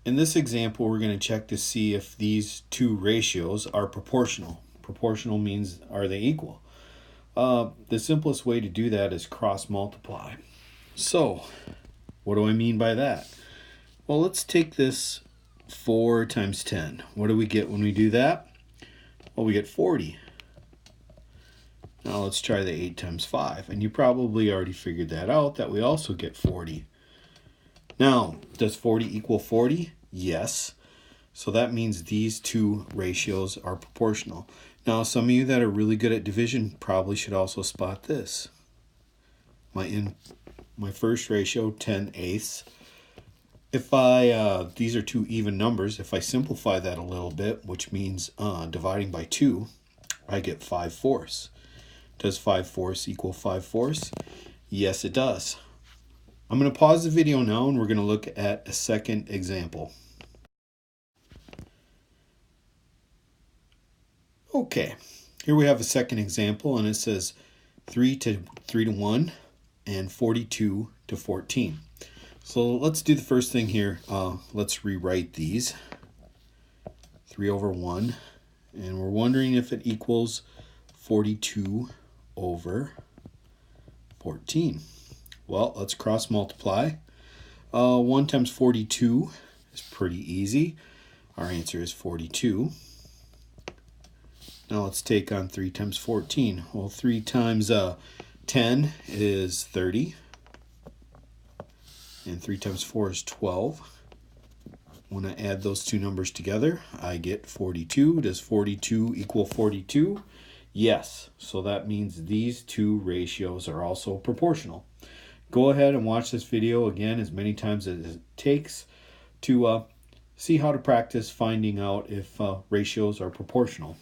In this example, we're going to check to see if these two ratios are proportional. Proportional means, are they equal? The simplest way to do that is cross multiply. So, what do I mean by that? Well, let's take this 4 times 10. What do we get when we do that? Well, we get 40. Now let's try the 8 times 5. And you probably already figured that out, that we also get 40. Now, does 40 equal 40? Yes. So that means these two ratios are proportional. Now, some of you that are really good at division probably should also spot this. My first ratio, 10/8. If these are two even numbers, if I simplify that a little bit, which means dividing by 2, I get 5/4. Does 5/4 equal 5/4? Yes, it does. I'm going to pause the video now and we're going to look at a second example. Okay, here we have a second example and it says 3 to 1 and 42 to 14. So let's do the first thing here. Let's rewrite these. 3 over 1, and we're wondering if it equals 42 over 14. Well, let's cross multiply. 1 times 42 is pretty easy. Our answer is 42. Now let's take on 3 times 14. Well, 3 times 10 is 30. And 3 times 4 is 12. When I add those two numbers together, I get 42. Does 42 equal 42? Yes. So that means these two ratios are also proportional. Go ahead and watch this video again as many times as it takes to see how to practice finding out if ratios are proportional.